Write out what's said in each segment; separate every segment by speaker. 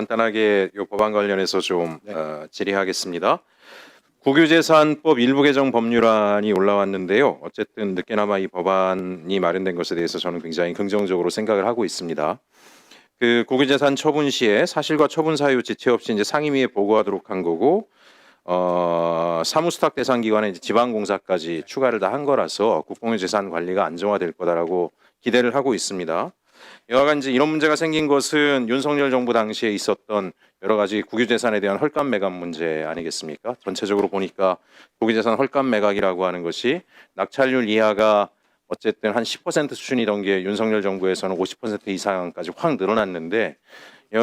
Speaker 1: 간단하게 이 법안 관련해서 좀
Speaker 2: 네.
Speaker 1: 질의하겠습니다. 국유재산법 일부 개정 법률안이 올라왔는데요. 어쨌든 늦게나마 이 법안이 마련된 것에 대해서 저는 굉장히 긍정적으로 생각을 하고 있습니다. 그 국유재산 처분 시에 사실과 처분 사유 지체 없이 이제 상임위에 보고하도록 한 거고, 사무수탁 대상 기관에 이제 지방공사까지 추가를 다 한 거라서 국공유 재산 관리가 안정화될 거다라고 기대를 하고 있습니다. 여하간 이제 이런 문제가 생긴 것은 윤석열 정부 당시에 있었던 여러 가지 국유재산에 대한 헐값 매각 문제 아니겠습니까? 전체적으로 보니까 국유재산 헐값 매각이라고 하는 것이 낙찰률 이하가 어쨌든 한 10% 수준이던 게 윤석열 정부에서는 50% 이상까지 확 늘어났는데,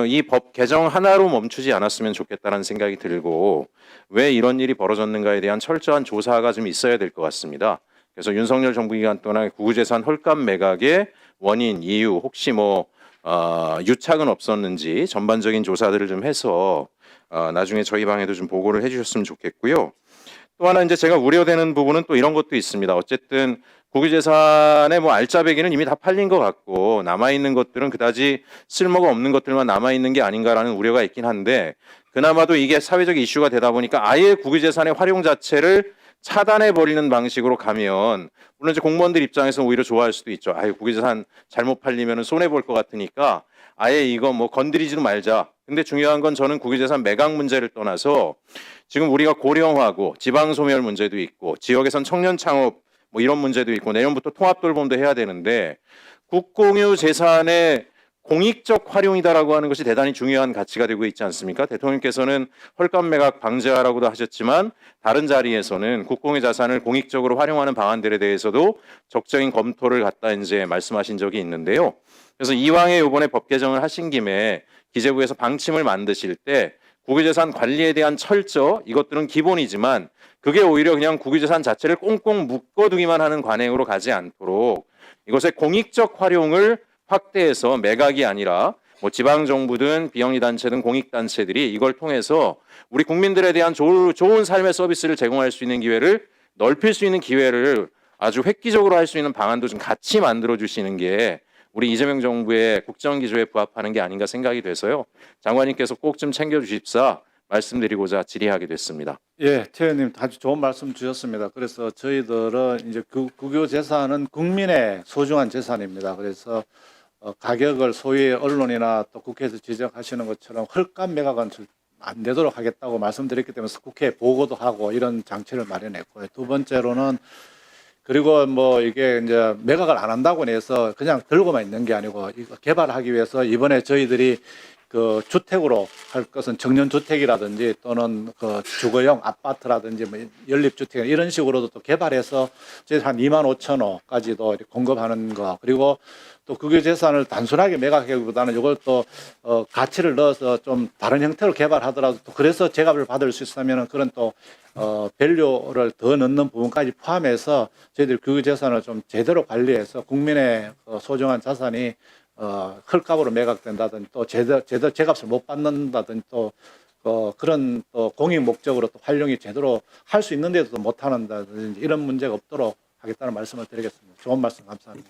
Speaker 1: 이 법 개정 하나로 멈추지 않았으면 좋겠다는 생각이 들고, 왜 이런 일이 벌어졌는가에 대한 철저한 조사가 좀 있어야 될 것 같습니다. 그래서 윤석열 정부 기간 동안 국유재산 헐값 매각의 원인, 이유, 혹시 유착은 없었는지 전반적인 조사들을 좀 해서 나중에 저희 방에도 좀 보고를 해주셨으면 좋겠고요. 또 하나 이제 제가 우려되는 부분은 또 이런 것도 있습니다. 어쨌든 국유재산의 알짜배기는 이미 다 팔린 것 같고 남아 있는 것들은 그다지 쓸모가 없는 것들만 남아 있는 게 아닌가라는 우려가 있긴 한데, 그나마도 이게 사회적 이슈가 되다 보니까 아예 국유재산의 활용 자체를 차단해 버리는 방식으로 가면, 물론 이제 공무원들 입장에서는 오히려 좋아할 수도 있죠. 아예 국유재산 잘못 팔리면 손해 볼 것 같으니까 아예 이거 건드리지도 말자. 근데 중요한 건 저는 국유재산 매각 문제를 떠나서 지금 우리가 고령화고 지방 소멸 문제도 있고 지역에선 청년 창업 이런 문제도 있고 내년부터 통합 돌봄도 해야 되는데, 국공유 재산의 공익적 활용이다라고 하는 것이 대단히 중요한 가치가 되고 있지 않습니까? 대통령께서는 헐값 매각 방지하라고도 하셨지만 다른 자리에서는 국공유 자산을 공익적으로 활용하는 방안들에 대해서도 적극적인 검토를 갖다 이제 말씀하신 적이 있는데요. 그래서 이왕에 이번에 법 개정을 하신 김에 기재부에서 방침을 만드실 때 국유재산 관리에 대한 철저, 이것들은 기본이지만 그게 오히려 그냥 국유재산 자체를 꽁꽁 묶어두기만 하는 관행으로 가지 않도록 이것의 공익적 활용을 확대해서 매각이 아니라 지방정부든 비영리단체든 공익단체들이 이걸 통해서 우리 국민들에 대한 좋은 삶의 서비스를 제공할 수 있는 기회를 넓힐 수 있는 기회를 아주 획기적으로 할 수 있는 방안도 좀 같이 만들어 주시는 게 우리 이재명 정부의 국정기조에 부합하는 게 아닌가 생각이 돼서요. 장관님께서 꼭 좀 챙겨주십사 말씀드리고자 질의하게 됐습니다.
Speaker 2: 예, 최 의원님 아주 좋은 말씀 주셨습니다. 그래서 저희들은 이제 국유 재산은 국민의 소중한 재산입니다. 그래서 가격을 소위 언론이나 또 국회에서 지적하시는 것처럼 헐값 매각은 안 되도록 하겠다고 말씀드렸기 때문에 국회에 보고도 하고 이런 장치를 마련했고요. 두 번째로는 그리고 이게 이제 매각을 안 한다고 해서 그냥 들고만 있는 게 아니고 이거 개발하기 위해서 이번에 저희들이 그 주택으로 할 것은 청년주택이라든지 또는 그 주거용 아파트라든지 연립주택 이런 식으로도 또 개발해서 저희 한 2만 5천 호까지도 공급하는 거, 그리고 또 국유재산을 단순하게 매각하기보다는 이걸 또 가치를 넣어서 좀 다른 형태로 개발하더라도 또 그래서 제값을 받을 수 있으면 그런 또 밸류를 더 넣는 부분까지 포함해서 저희들이 국유재산을 좀 제대로 관리해서 국민의 소중한 자산이 헐값으로 매각된다든지 또 제대로 제값을 못 받는다든지 또 그런 또 공익 목적으로 또 활용이 제대로 할 수 있는데도 못 한다든지 이런 문제가 없도록 하겠다는 말씀을 드리겠습니다. 좋은 말씀 감사합니다.